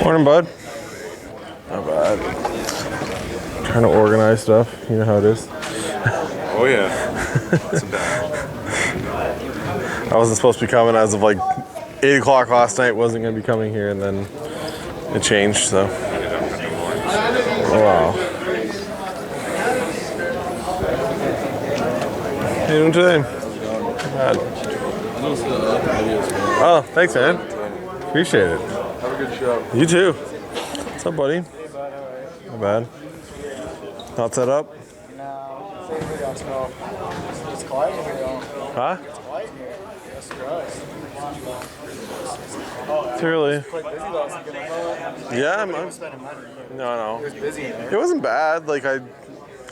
Morning, bud. Not bad. Trying to organize stuff. You know how it is. Oh yeah. That's bad. I wasn't supposed to be coming as of like 8 o'clock last night. Wasn't going to be coming here, and then it changed. So. Oh, wow. How you doing today? Bad. Oh, thanks, man. Appreciate it. Have a good show. You too. What's up, buddy? Not bad. Not set up? No, it's quiet in here though. Huh? It's quiet in here. That's for us. It's really. Quite busy last weekend. Yeah, I was spending money. no. It was busy in there. It wasn't bad. Like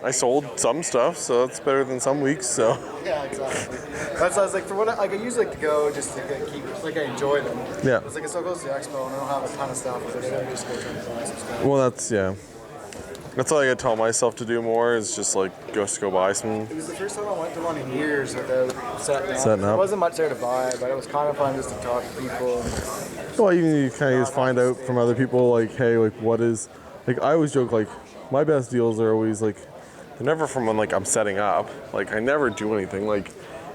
I sold some stuff, so that's better than some weeks. So. Yeah, exactly. That's I was like for what I usually like to go just to keep I enjoy them. Yeah. It's like I still go to the expo and I don't have a ton of stuff, but I just go try and buy some stuff. Well, that's That's all I gotta tell myself to do more is just like go buy some. It was the first time I went to one in years without setting up. Setting up. There wasn't much there to buy, but it was kind of fun just to talk to people. Well, you kind of just find out from other people like, hey, like what is, like I always joke like my best deals are always like, they're never from when like I'm setting up. Like I never do anything. Like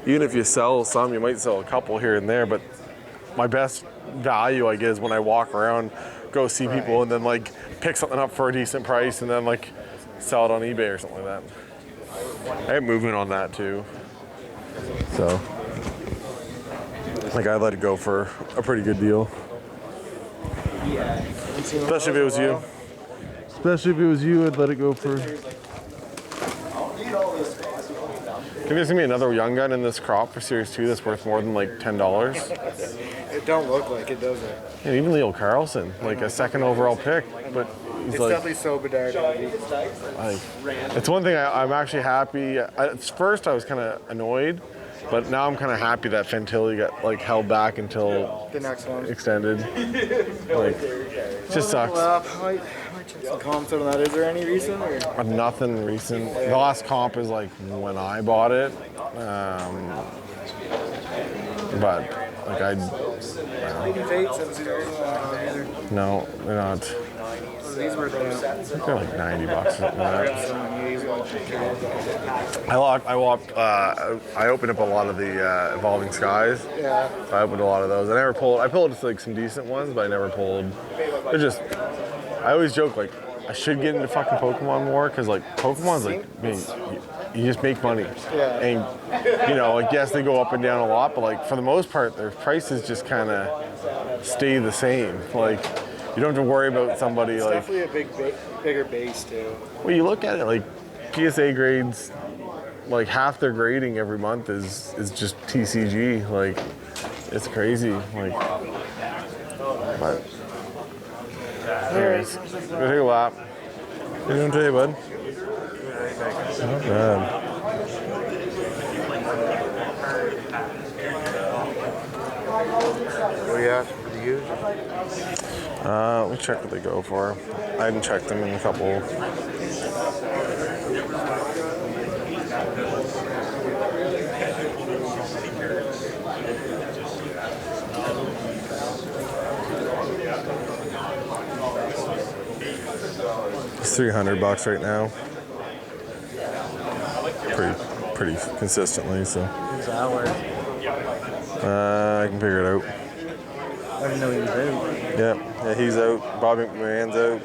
even if you sell some, you might sell a couple here and there, but my best value I get is when I walk around, go see people, and then like pick something up for a decent price, and then like sell it on eBay or something like that. I have movement on that too. So like I let it go for a pretty good deal. Especially if it was you. Especially if it was you, I'd let it go for. Think there's gonna be another young gun in this crop for Series 2 that's worth more than like $10. It don't look like it, does it? And even Leo Carlson, like a second overall pick, but he's It's like, definitely so bedard. it's one thing I'm actually happy. At first I was kind of annoyed, but now I'm kind of happy that Fantilli got like held back until The next one. extended. Like, it just sucks. Well, I might check some comps out on that. Is there any recent? Or? Nothing recent. The last comp is like when I bought it, but like I Maybe Fates? Haven't seen those either. no, they're not. These were the. They're like $90 or something like that. I opened up a lot of the Evolving Skies. Yeah. I opened a lot of those. I pulled like some decent ones, but I never pulled. They're just. I always joke like I should get into fucking Pokemon more because like Pokemon's like you just make money. Yeah. And you know, like yes, they go up and down a lot, but like for the most part, their prices just kind of stay the same. Like you don't have to worry about somebody It's like. definitely a bigger base too. Well, you look at it like PSA grades, like half their grading every month is just TCG. Like it's crazy. Like, but anyways, go take a lap. How you doing today, bud? Not bad. What do you ask for the use? Let me check what they go for. I hadn't checked them in a couple. It's $300 right now. Pretty consistently, so. Who's hours? I can figure it out. I didn't know he was out. Yeah, he's out. Bobby McMahon's out.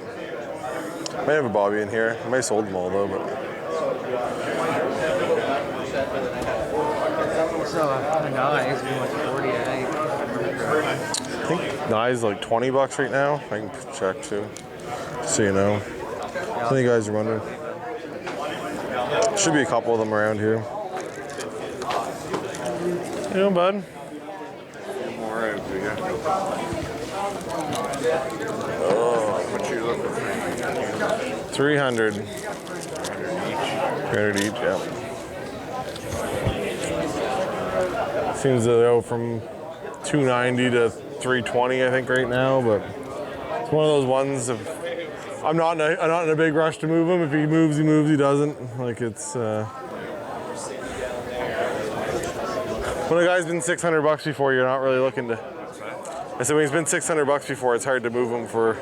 Might have a Bobby in here. I might have sold them all though, but. So, the guys, we went to 48. I think Nye's like $20 right now. I can check too, so you know. How many guys are wondering? Should be a couple of them around here. You know, bud. More out to you. What you looking for? 300. 300 each, yeah. Seems to go from 290 to 320, I think, right now. But it's one of those ones. If I'm not in a big rush to move him. If he moves, he moves. He doesn't. Like it's. When a guy's been $600 before, you're not really looking to. I said when he's been $600 before, it's hard to move him for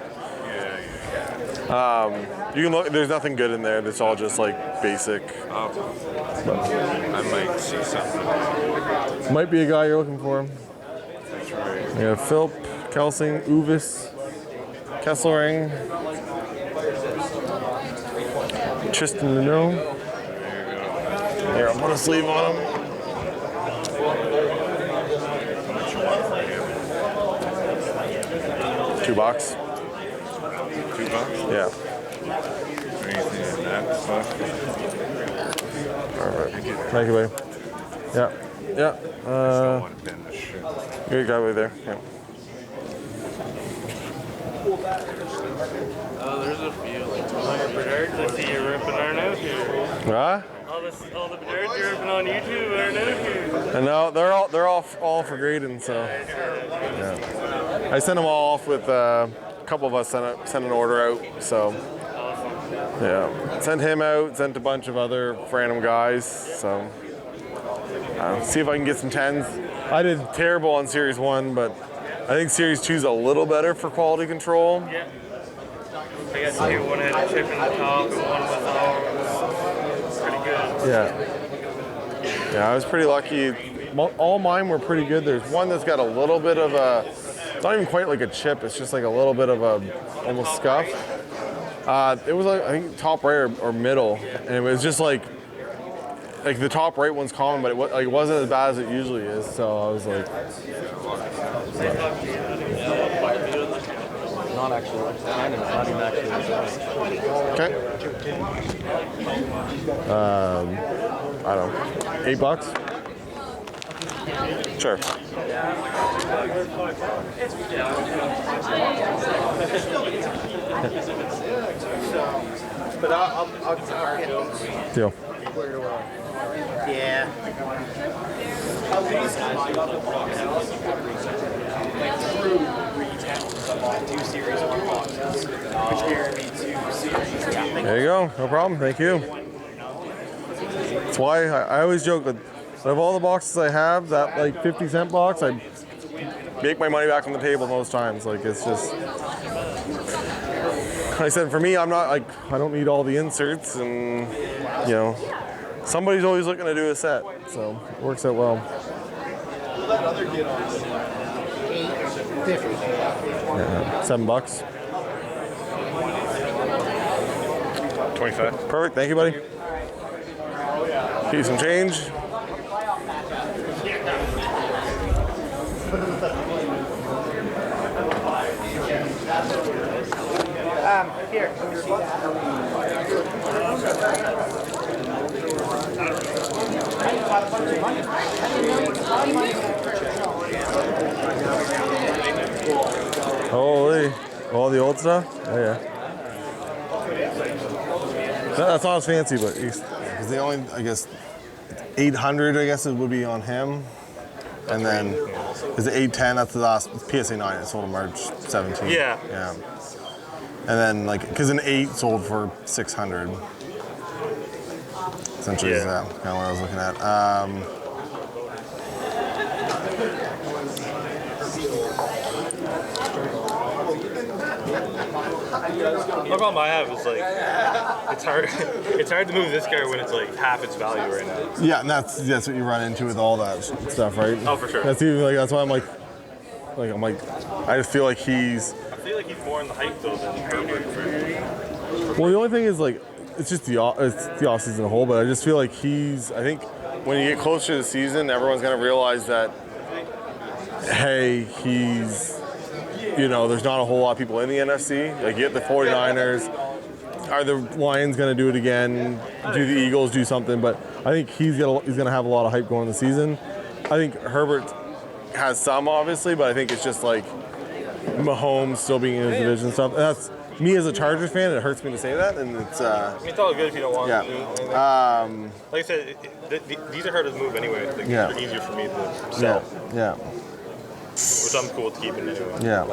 You can look. There's nothing good in there. It's all just like basic. I might see something. Might be a guy you're looking for. That's right. Yeah, Philp, Kelsing, Uvis, Kesselring, Tristan Minot. Here, I'll put a sleeve on him. $2. $2? Yeah. Anything in that stuff? Perfect. Thank you, buddy. Yeah. Yeah. Don't want to bend the shit. Good guy right there. Yeah. Oh, there's a few like 200 Bernards I see you ripping our out here. Huh? All the Bernards you're ripping on YouTube are out here. And no, they're all for grading. So yeah. I sent them all off with a couple of us sent an order out. So yeah, sent him out. Sent a bunch of other random guys. So see if I can get some 10s. I did terrible on Series 1, but I think Series 2 is a little better for quality control. Yeah. I got two. One had a chip in the top and one was pretty good. Yeah. Yeah, I was pretty lucky. All mine were pretty good. There's one that's got a little bit of a, it's not even quite like a chip, it's just like a little bit of a, almost scuff. It was like, I think top right or middle. And it was just like the top right one's common, but it wasn't as bad as it usually is. So I was like, Not actually. Kind of not even actually. okay. I don't know, $8? Sure. But I'll get these. Deal. Yeah. There you go. No problem. Thank you. That's why I always joke that of all the boxes I have, that like 50-cent box, I make my money back on the table most times. Like it's just, like I said, for me, I'm not like, I don't need all the inserts, and you know, somebody's always looking to do a set, so it works out well. Yeah, $7. 25. Perfect. Thank you, buddy. Give you some change. Here. Holy, all the old stuff? Oh yeah. That's not as fancy, but he's the only, I guess, 800, I guess it would be on him. And then, is it 810? That's the last PSA 9. It sold on March 17th. Yeah. Yeah. And then, like, because an 8 sold for 600. Essentially, is that kind of what I was looking at. The problem I have is like it's hard to move this car when it's like half its value right now. Yeah, and that's what you run into with all that stuff, right? Oh, for sure. That's even like that's why I'm like I just feel like he's. I feel like he's more in the hype though than Herbert. Well, the only thing is like it's just the off season as a whole, but I just feel like he's. I think when you get closer to the season, everyone's gonna realize that hey, he's. You know, there's not a whole lot of people in the NFC. Like, you get the 49ers. Are the Lions going to do it again? Do the Eagles do something? But I think he's gonna have a lot of hype going the season. I think Herbert has some, obviously, but I think it's just like Mahomes still being in his division and stuff. And that's me as a Chargers fan. It hurts me to say that, and it's. I mean, it's all good if you don't want to do anything. Like I said, these are hard to move anyway. Like, they're easier for me to sell. Yeah. Which I'm cool with keeping anyway. Yeah.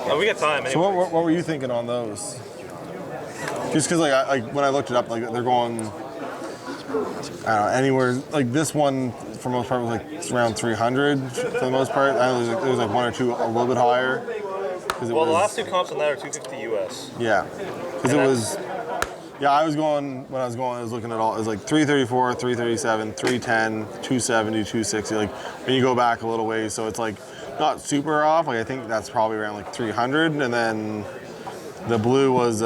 Oh, we got time anyway. So what were you thinking on those? Just because like when I looked it up, like they're going, I don't know, anywhere. Like this one, for the most part, was like around 300 for the most part. I know there's like one or two a little bit higher. Because Well, the last two comps on that are 250 US. Yeah, because it was. Yeah, I was looking at all. It was like 334, 337, 310, 270, 260. Like when you go back a little ways, so it's like not super off. Like I think that's probably around like 300, and then the blue was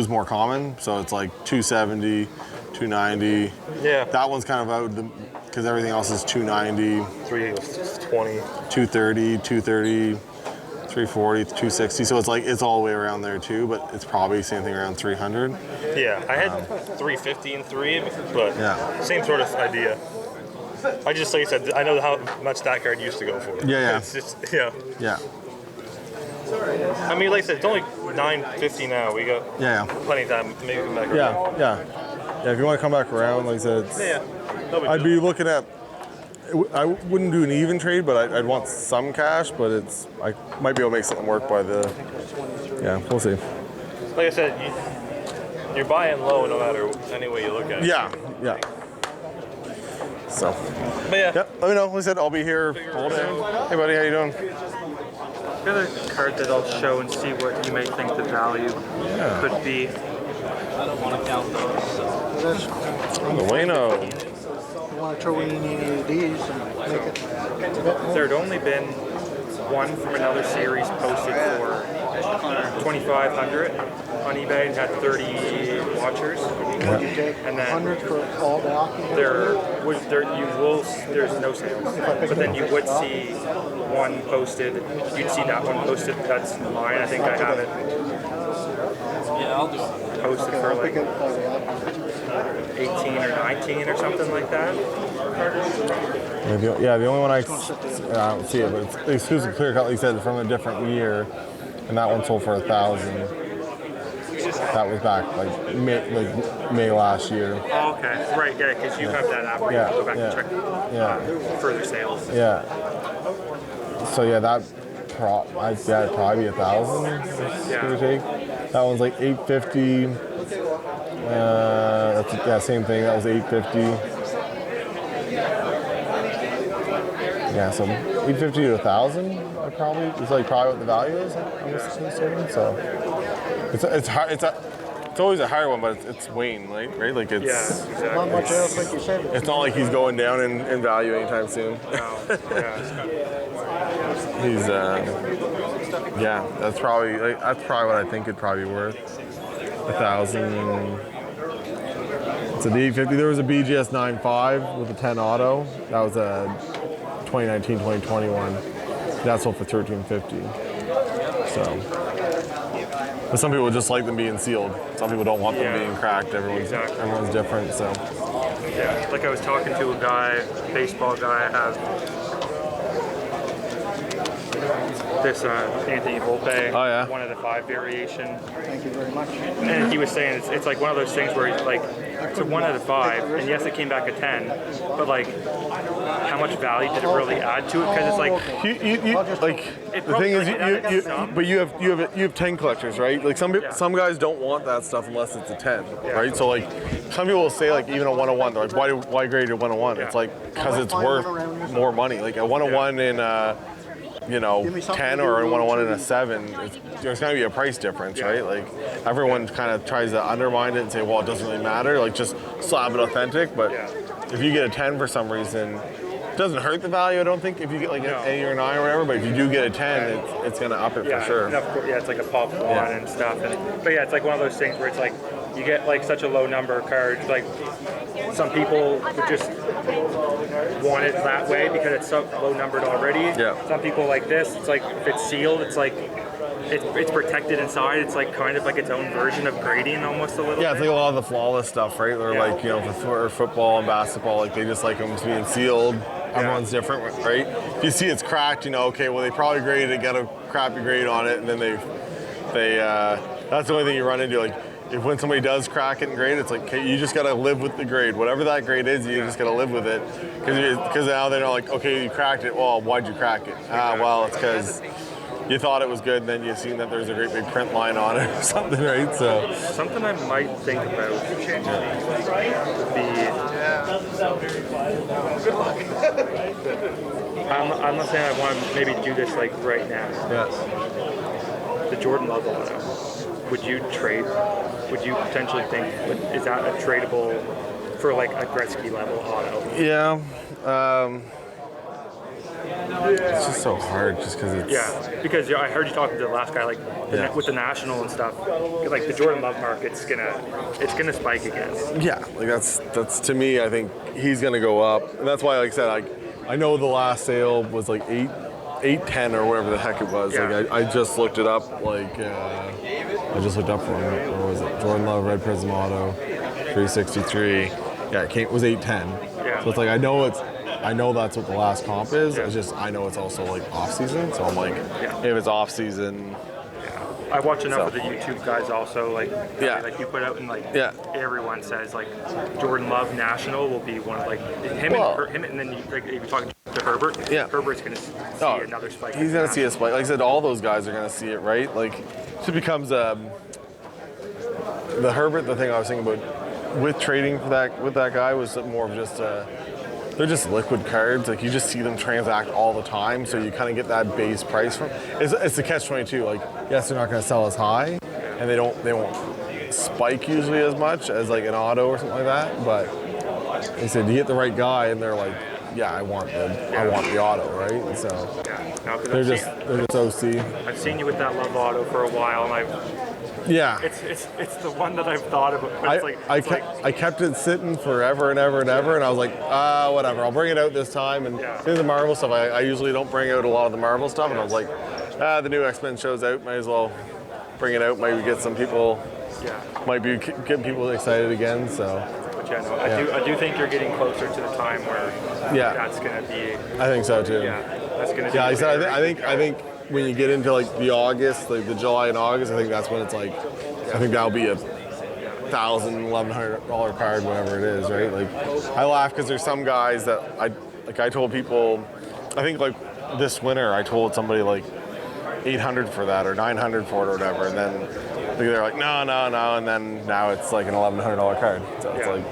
more common, so it's like 270, 290. Yeah. That one's kind of out because everything else is 290, 320, 230, 230. 340, 260, so it's all the way around there too, but it's probably the same thing around 300. Yeah, I had 350 and 3, but same sort of idea. I just, like I said, I know how much that card used to go for. Yeah. It's just, yeah. Yeah. I mean, like I said, it's only 9:50 now. We got plenty of time. Maybe come back around. Yeah. If you want to come back around, like I said, I'd be looking at. I wouldn't do an even trade, but I'd want some cash. But I might be able to make something work by the. Yeah, we'll see. Like I said, you're buying low no matter any way you look at it. Yeah. So. But yeah. Yep. Let me know. Like I said, I'll be here all day. Hey, buddy, how you doing? Got a card that I'll show and see what you may think the value could be. I don't want to count those. So. Bueno. You want to throw in any of these and make it a bit more? There had only been one from another series posted for 2,500 on eBay and had 30 watchers. Would you take And then 100 for all the hockey? there's no sales, but then you would see one posted. You'd see that one posted. That's mine. I think I have it posted for like 18 or 19 or something like that. The only one I don't see it, but it's exclusive clear cut, like you said, from a different year, and that one sold for 1,000. That was back like May last year. Oh, okay, right, yeah, because you have that app where you can go back and check further sales. Yeah. So that'd probably be 1,000. Give or take. That one's like 850. Same thing. That was 850. Yeah, so 850 to 1,000. Probably it's probably what the value is. I'm assuming. So it's hard. It's always a higher one, but it's Wayne, right? Like it's Exactly. Not much else like you said. It's not like he's going down in value anytime soon. No, He's that's probably what I think it'd probably be worth. 1,000. It's an 850. There was a BGS 9.5 with a 10 auto. That was a 2019-2021. That sold for 1,350. So, but some people just like them being sealed. Some people don't want them being cracked. Everyone's different. So. Yeah, like I was talking to a baseball guy, I have this Anthony Volpe, one of the 5 variation. Thank you very much. And he was saying it's like one of those things where it's like, it's a 1 out of 5, and yes, it came back a 10, but like, how much value did it really add to it? Because it's like, the thing is, you have 10 collectors, right? Like some guys don't want that stuff unless it's a 10, right? So like, some people will say like even a 101, they're like, why grade a 101? It's like because it's worth more money. Like a 101 in 10 or a 101 and a 7, there's going to be a price difference, right? Like everyone kind of tries to undermine it and say, well, it doesn't really matter. Like just slap it authentic. But if you get a 10 for some reason, it doesn't hurt the value, I don't think, if you get like an 8 or 9 or whatever. But if you do get a 10, it's going to up it for sure. And of course, it's like a pop one and stuff. But it's like one of those things where it's like you get like such a low number of cards. Like some people would just want it that way because it's so low numbered already. Yeah. Some people like this. It's like if it's sealed, it's like it's protected inside. It's like kind of like its own version of grading almost a little bit. Yeah, it's like a lot of the flawless stuff, right? Or like, for football and basketball, like they just like them being sealed. Everyone's different, right? If you see it's cracked, okay, well they probably graded it, got a crappy grade on it, and then they that's the only thing you run into. Like if when somebody does crack it and grade, it's like, okay, you just gotta live with the grade. Whatever that grade is, you just gotta live with it. Because now they're not like, okay, you cracked it. Well, why'd you crack it? Well, it's because you thought it was good, and then you seen that there's a great big print line on it or something, right? So Something I might think about I'm not saying I want to maybe do this like right now. yeah. The Jordan Love auto. Would you trade? Would you potentially think is that a tradable for like a Gretzky level auto? Yeah. It's just so hard just because it's... Yeah, because I heard you talking to the last guy, like with the National and stuff. Like the Jordan Love market's gonna spike again. Yeah, like that's to me, I think he's going to go up. And that's why, like I said, I know the last sale was like 810 or whatever the heck it was. Yeah. Like I just looked it up, like I just looked up for him. What was it? Jordan Love Red Prism Auto 363. Yeah, it was 810. Yeah. So it's like I know that's what the last comp is. It's just I know it's also like off season. So I'm like, if it's off season, I watch enough of the YouTube guys also, like like you put out and like everyone says like Jordan Love National will be one of like him and then like if you're talking to Herbert, Herbert's gonna see another spike. He's gonna see a spike. Like I said, all those guys are gonna see it, right? Like it just becomes the Herbert. The thing I was thinking about with trading for that guy was more of just they're just liquid cards. Like you just see them transact all the time, so you kind of get that base price from. It's the catch-22. Like yes, they're not going to sell as high, and they won't spike usually as much as like an auto or something like that. But they said you get the right guy, and they're like, yeah, I want the auto, right? And so they're just OC. I've seen you with that Love auto for a while, and it's the one that I've thought about. I kept it sitting forever and ever and ever, and I was like, whatever, I'll bring it out this time. And in the Marvel stuff, I usually don't bring out a lot of the Marvel stuff, and I was like, the new X-Men show's out, might as well bring it out, maybe get some people, might be getting people excited again, so. But I do think you're getting closer to the time where that's going to be. I think so too. Yeah, that's going to be. Yeah, I think when you get into like the August, like the July and August, I think that's when it's like, I think that'll be a $1,000, $1,100 card, whatever it is, right? Like, I laugh because there's some guys that I told people, I think like this winter, I told somebody like 800 for that or 900 for it or whatever, and then they're like, no, and then now it's like an $1,100 card. So it's like,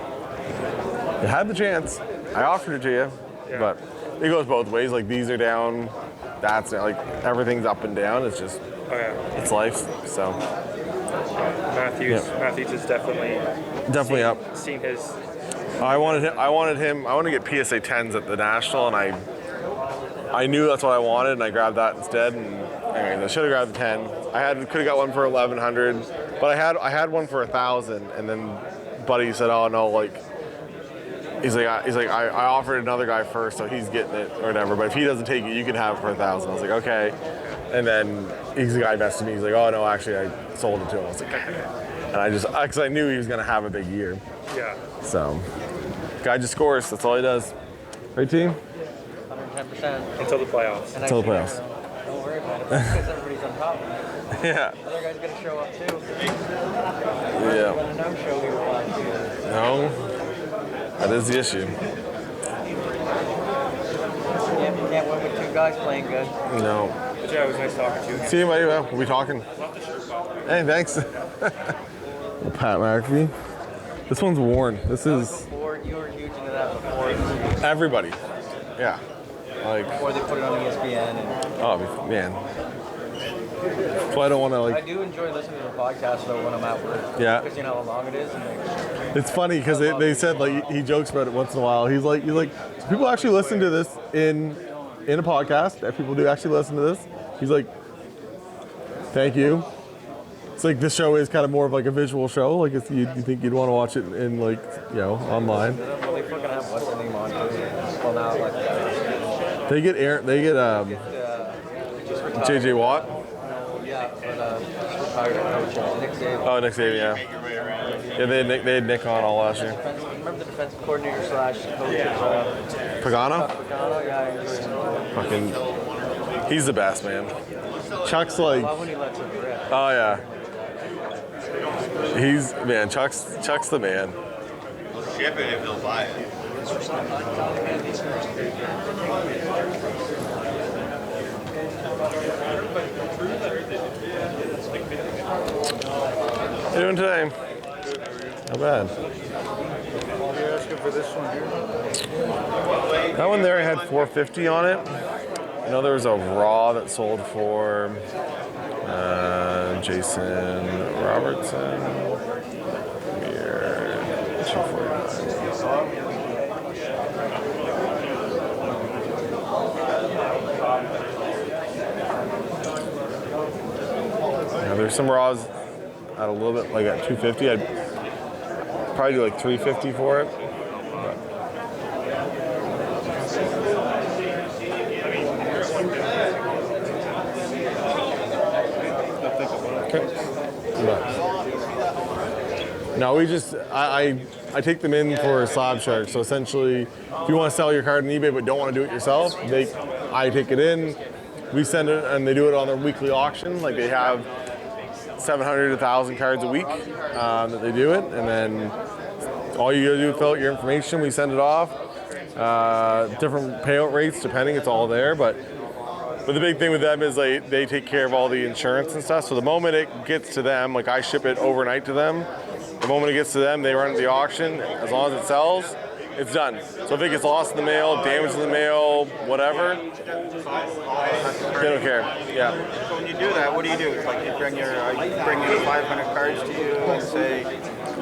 you had the chance, I offered it to you, but it goes both ways. Like these are down. That's like everything's up and down. It's just it's life. So Matthews is definitely up. Seen his. I wanted to get PSA 10s at the National, and I knew that's what I wanted, and I grabbed that instead. And anyways, I should have grabbed the 10. Could have got one for 1,100, but I had one for 1,000, and then Buddy said, oh no, like. He's like, I offered another guy first, so he's getting it or whatever. But if he doesn't take it, you can have it for 1,000. I was like, okay. And then the guy messaged me. He's like, oh no, actually, I sold it to him. I was like, and because I knew he was gonna have a big year. Yeah. So, guy just scores. That's all he does. Right, team? 110%. Until the playoffs. Until the playoffs. Don't worry about it because everybody's on top. Yeah. Other guys gotta show up too. Yeah. On a no-show, we were watching. No. That is the issue. Yeah, you can't win with two guys playing good. No. But yeah, it was nice talking to you. See you, buddy. Well, we'll be talking. Hey, thanks. Pat McAfee. This one's worn. This is. Before, you were huge into that before. Everybody. Yeah. Like. Before they put it on ESPN. Oh, man. So I don't want to like. I do enjoy listening to the podcast though when I'm at work. Yeah. Because you know how long it is. And it's funny because they said like he jokes about it once in a while. He's like people actually listen to this in a podcast. If people do actually listen to this, he's like, thank you. It's like this show is kind of more of like a visual show. Like you think you'd want to watch it in like online. well, they fucking have what's the name on too. Well now like. They get JJ Watt. Yeah, but retired coach Nick Saban. Oh, Nick Saban, yeah. Yeah, they had Nick on all last year. Remember the defensive coordinator / coach? Pagano? Pagano, yeah, I enjoy him. Fucking, he's the best, man. Chuck's like, I love when he lets it rip. oh yeah. Chuck's the man. Ship it if they'll buy it. How you doing today? Not bad. You're asking for this one here? That one there had 450 on it. I know there was a raw that sold for Jason Robertson. Here, 249. Now, there's some raws at a little bit, like at 250. I'd probably do like 350 for it. No, we just I take them in for slab shark. So essentially, if you want to sell your card on eBay but don't want to do it yourself, I take it in, we send it, and they do it on their weekly auction. Like they have 700 to 1,000 cards a week that they do it, and then all you gotta do is fill out your information. We send it off. Different payout rates depending. It's all there, but the big thing with them is they take care of all the insurance and stuff. So the moment it gets to them, like I ship it overnight to them. The moment it gets to them, they run the auction. As long as it sells, it's done. So if it gets lost in the mail, damaged in the mail, whatever, they don't care. Yeah. So when you do that, what do? It's like you bring your 500 cards to you and say,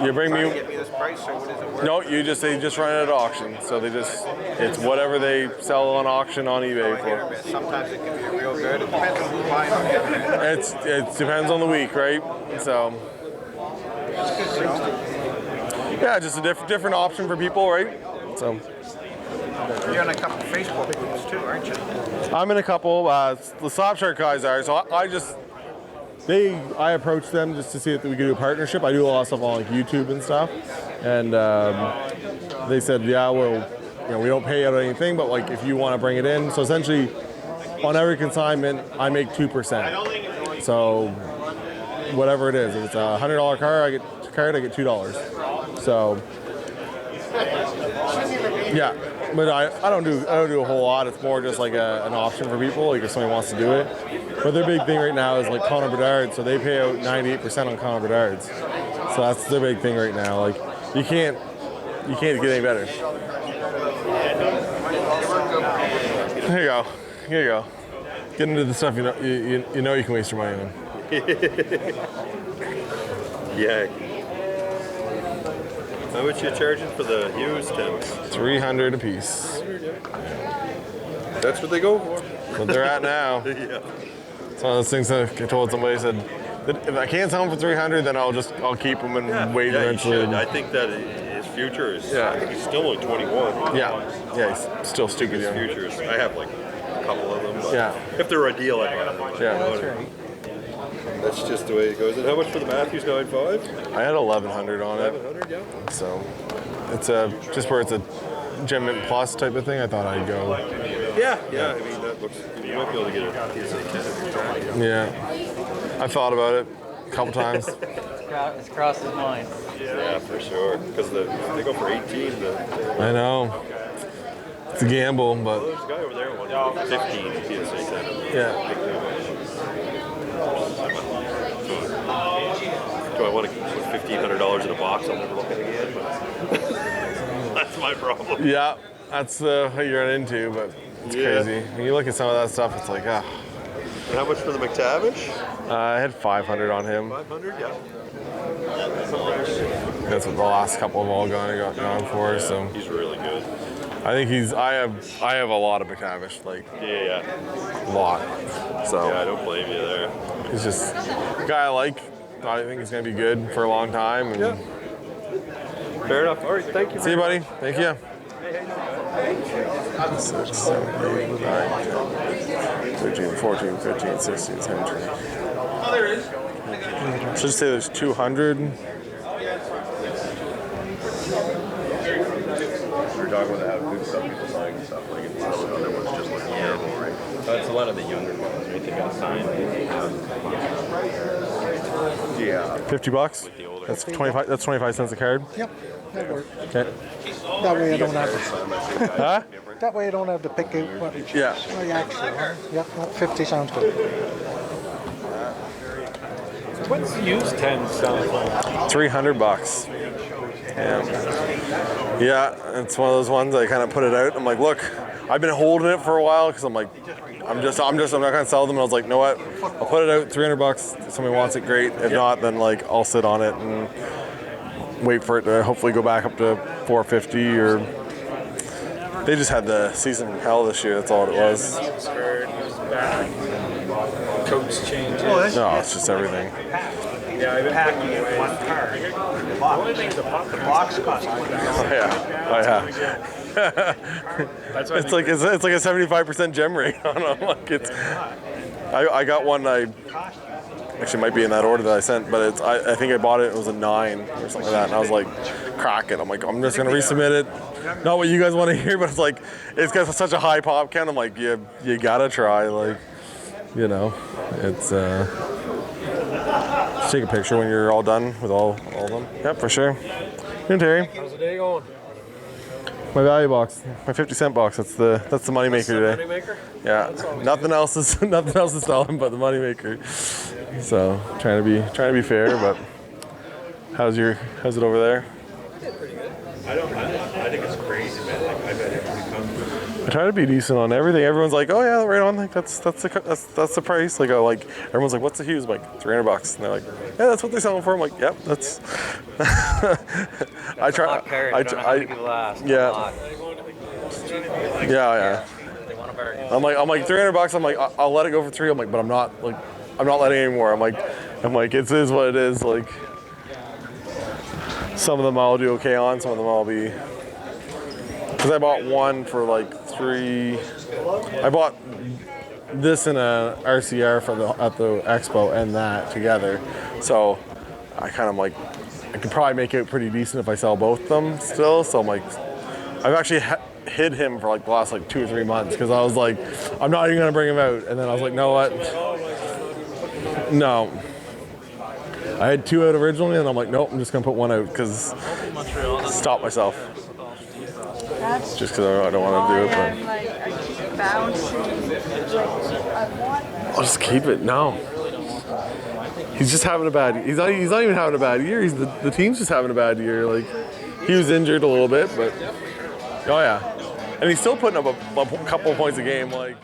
You bring me. get me this price, or what does it work? No, they just run it at auction. So it's whatever they sell on auction on eBay for. Sometimes it can be real good. It depends on who's buying it. It depends on the week, right? So. Yeah, just a different option for people, right? So. You're in a couple Facebook groups too, aren't you? I'm in a couple. The Slab Shark guys are. So I approached them just to see if we could do a partnership. I do a lot of stuff on like YouTube and stuff, and they said, yeah, well, we don't pay out anything, but like if you want to bring it in. So essentially, on every consignment, I make 2%. So whatever it is, if it's a $100 card, I get $2. So yeah, but I don't do a whole lot. It's more just like an option for people, like if somebody wants to do it. But their big thing right now is like Connor Bedard, so they pay out 98% on Connor Bedards. So that's their big thing right now. Like you can't get any better. Here you go. Get into the stuff you know you can waste your money on. Yeah. How much you charging for the used Tims? $300 a piece. That's what they go for. What they're at now. Yeah. It's one of those things that I told somebody, I said, if I can't sell them for $300, then I'll keep them and wait eventually. You should. I think that his future is. Yeah. I think he's still only 21. Yeah, he's still stupid young. His future is. I have like a couple of them. But Yeah. If they're a deal, I'd buy them. Yeah. That's right. That's just the way it goes. And how much for the Matthews 9.5? I had 1,100 on it. 700, yeah. So it's just where it's a Gem Mint Plus type of thing. I thought I'd go. Yeah. I mean, that looks. You might be able to get a PSA 10. Yeah, I've thought about it a couple times. It's crossed his mind. Yeah, for sure. Because they go for 18. I know. It's a gamble, but There's a guy over there who won 15 PSA 10. yeah. Do I want to put $1,500 in a box? I'll never look at it again. But that's my problem. Yeah, that's what you're into, but it's crazy. When you look at some of that stuff, it's like, And how much for the McTavish? I had 500 on him. 500, yeah. That's what the last couple have all gone for. So He's really good. I think I have a lot of McTavish, like Yeah. a lot. So Yeah, I don't blame you there. he's just a guy I like. I think he's gonna be good for a long time. And Fair enough. All right, thank you. see you, buddy. Thank you. 6, 7, 8, 9, 10, 13, 14, 15, 16, 17. Oh, there is. Should just say there's 200. We were talking about how good some people buying stuff like it. So the other one's just looking terrible, right? That's a lot of the younger ones, right? They got signed. Yeah. $50. That's 25. That's 25 cents a card. Yep, that works. Okay. That way I don't have to. Huh? That way I don't have to pick out what Yeah. I actually want. Yep, no, 50 sounds good. What's the used 10 selling for? $300. Yeah, it's one of those ones I kind of put it out. I'm like, look, I've been holding it for a while because I'm like, I'm not gonna sell them. And I was like, you know what? I'll put it out, $300. If somebody wants it, great. If not, then like I'll sit on it and wait for it to hopefully go back up to $450 or. They just had the season from hell this year. That's all it was. Coats changes. No, it's just everything. Yeah, I've been packing away. One car. The box costs $1,000. Oh yeah. That's It's like a 75% gem rate on them. Like it's. I got one. I actually might be in that order that I sent, but it's. I think I bought it. It was a 9 or something like that, and I was like, crack it. I'm like, I'm just gonna resubmit it. Not what you guys want to hear, but it's like it's got such a high pop count. I'm like, you gotta try. Like, you know, it's. Just take a picture when you're all done with all of them. Yep, for sure. Hey, Terry. How's the day going? My value box, my 50-cent box. That's the money maker today. Money maker? Yeah, nothing else is selling but the money maker. So trying to be fair, but how's it over there? I think it's crazy, man. Like, I bet everybody comes. I try to be decent on everything. Everyone's like, oh yeah, right on. Like that's the price. Like everyone's like, what's the Hughes? I'm like $300, and they're like, yeah, that's what they're selling for. I'm like, yep, that's. I try. Yeah. Yeah. I'm like $300. I'm like, I'll let it go for $3. I'm like, but I'm not letting anymore. I'm like, it is what it is. Like, some of them I'll do okay on. Some of them I'll be. Because I bought one for like $3. I bought this in a RCR at the expo and that together. So I kind of like, I could probably make it pretty decent if I sell both of them still. So I'm like, I've actually hid him for like the last like 2 or 3 months because I was like, I'm not even gonna bring him out. And then I was like, no what? No. I had 2 out originally, and I'm like, nope, I'm just gonna put 1 out because stop myself. Just because I don't want to do it, but I'll just keep it. No, he's just having a bad. He's not even having a bad year. The team's just having a bad year. Like he was injured a little bit, but oh yeah, and he's still putting up a couple of points a game. Like.